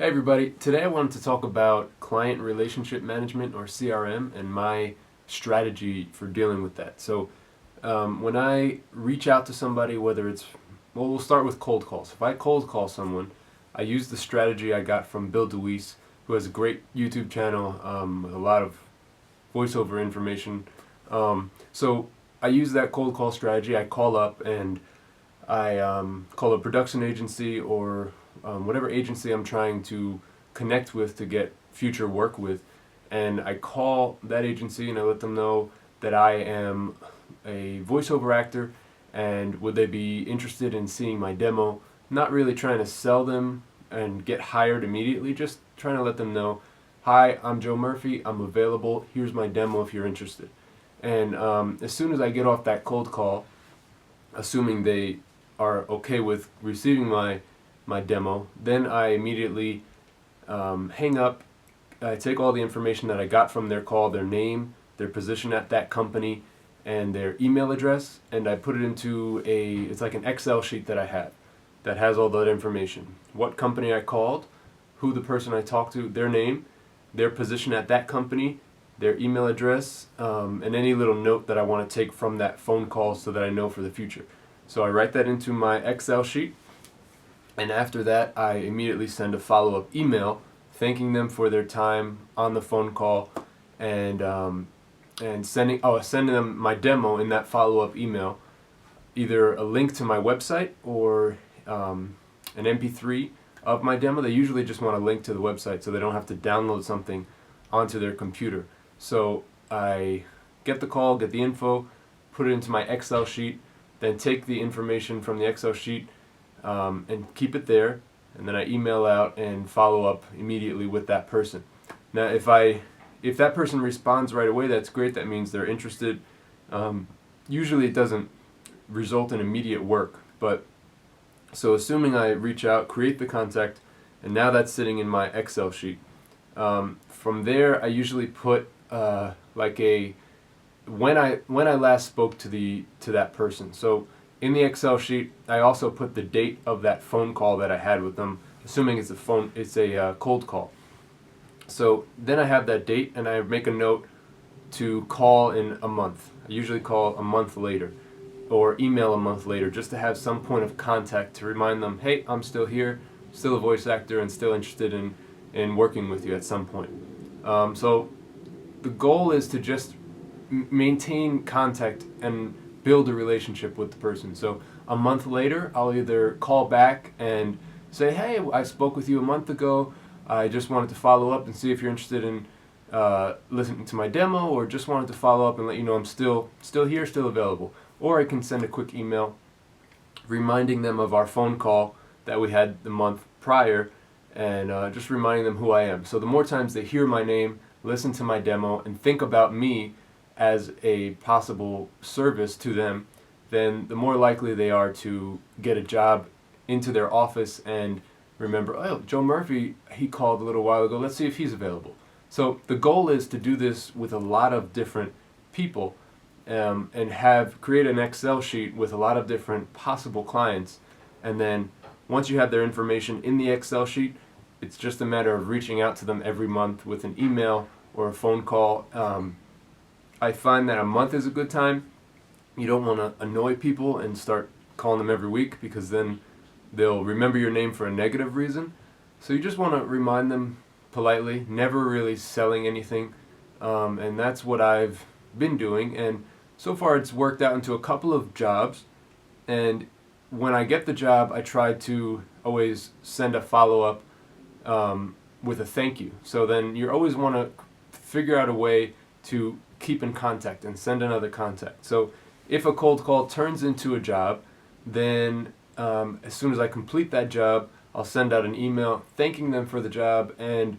Hey everybody, today I wanted to talk about client relationship management or CRM and my strategy for dealing with that. When I reach out to somebody, we'll start with cold calls. If I cold call someone, I use the strategy I got from Bill DeWeese, who has a great YouTube channel with a lot of voiceover information. So I use that cold call strategy. I call up and I call a production agency or whatever agency I'm trying to connect with to get future work with, and I call that agency and I let them know that I am a voiceover actor and would they be interested in seeing my demo. Not really trying to sell them and get hired immediately, just trying to let them know, hi, I'm Joe Murphy, I'm available, here's my demo if you're interested. And as soon as I get off that cold call, assuming they are okay with receiving my demo, then I immediately hang up. I take all the information that I got from their call, their name, their position at that company, and their email address, and I put it into it's like an Excel sheet that I have that has all that information. What company I called, who the person I talked to, their name, their position at that company, their email address, and any little note that I want to take from that phone call so that I know for the future. So I write that into my Excel sheet, and after that I immediately send a follow-up email thanking them for their time on the phone call, and sending them my demo in that follow-up email, either a link to my website or an MP3 of my demo. They usually just want a link to the website so they don't have to download something onto their computer. So I get the call, get the info, put it into my Excel sheet, then take the information from the Excel sheet and keep it there, and then I email out and follow up immediately with that person. Now, if that person responds right away, that's great. That means they're interested. Usually, it doesn't result in immediate work, but so assuming I reach out, create the contact, and now that's sitting in my Excel sheet. From there, I usually put when I last spoke to that person. So in the Excel sheet, I also put the date of that phone call that I had with them, assuming it's a cold call. So then I have that date, and I make a note to call in a month. I usually call a month later, or email a month later, just to have some point of contact to remind them, hey, I'm still here, still a voice actor, and still interested in working with you at some point. So the goal is to just maintain contact and build a relationship with the person. So a month later, I'll either call back and say, hey, I spoke with you a month ago. I just wanted to follow up and see if you're interested in listening to my demo, or just wanted to follow up and let you know I'm still here, still available. Or I can send a quick email reminding them of our phone call that we had the month prior, and just reminding them who I am. So the more times they hear my name, listen to my demo, and think about me as a possible service to them, then the more likely they are to get a job into their office and remember, oh, Joe Murphy, he called a little while ago, let's see if he's available. So the goal is to do this with a lot of different people, and create an Excel sheet with a lot of different possible clients, and then once you have their information in the Excel sheet, it's just a matter of reaching out to them every month with an email or a phone call. I find that a month is a good time. You don't want to annoy people and start calling them every week, because then they'll remember your name for a negative reason. So you just want to remind them politely, never really selling anything. And that's what I've been doing. And so far it's worked out into a couple of jobs. And when I get the job, I try to always send a follow-up with a thank you. So then you always want to figure out a way to keep in contact and send another contact. So if a cold call turns into a job, then as soon as I complete that job, I'll send out an email thanking them for the job, and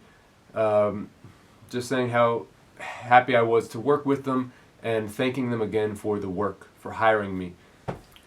just saying how happy I was to work with them, and thanking them again for the work, for hiring me.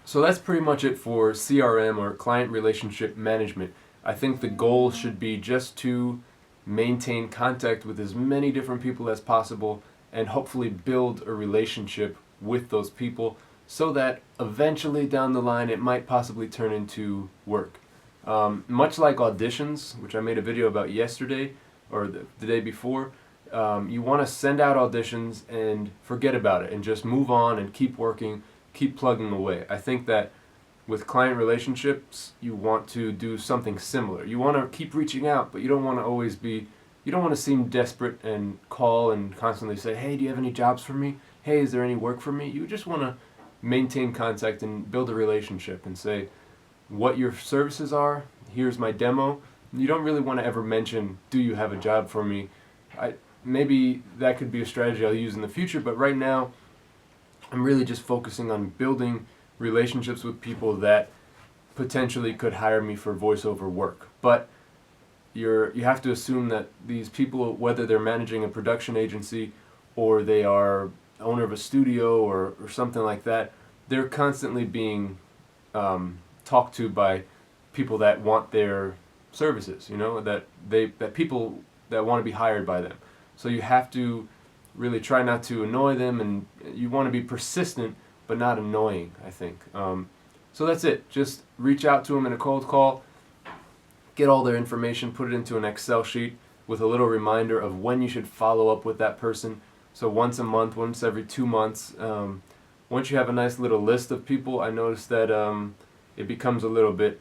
So that's pretty much it for CRM, or client relationship management. I think the goal should be just to maintain contact with as many different people as possible, and hopefully build a relationship with those people so that eventually down the line it might possibly turn into work. Much like auditions, which I made a video about yesterday or the day before, you want to send out auditions and forget about it and just move on and keep working, keep plugging away. I think that with client relationships, you want to do something similar. You want to keep reaching out, but you don't want to always be, you don't want to seem desperate and call and constantly say, hey, do you have any jobs for me? Hey, is there any work for me? You just want to maintain contact and build a relationship and say what your services are. Here's my demo. You don't really want to ever mention, do you have a job for me? Maybe that could be a strategy I'll use in the future, but right now I'm really just focusing on building relationships with people that potentially could hire me for voiceover work. But you have to assume that these people, whether they're managing a production agency or they are owner of a studio or something like that, they're constantly being talked to by people that want their services, that people that want to be hired by them. So you have to really try not to annoy them, and you want to be persistent but not annoying, I think. So that's it. Just reach out to them in a cold call, get all their information, put it into an Excel sheet with a little reminder of when you should follow up with that person. So once a month, once every 2 months. Once you have a nice little list of people, I noticed that it becomes a little bit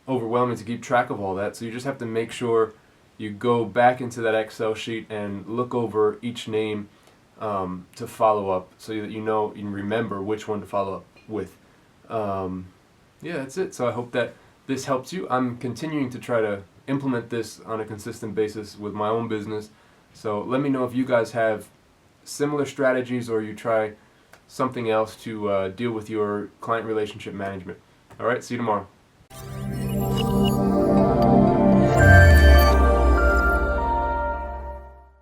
overwhelming to keep track of all that. So you just have to make sure you go back into that Excel sheet and look over each name to follow up, so that you know, you can remember which one to follow up with. Yeah, that's it. So I hope that this helps you. I'm continuing to try to implement this on a consistent basis with my own business. So let me know if you guys have similar strategies or you try something else to deal with your client relationship management. All right, see you tomorrow.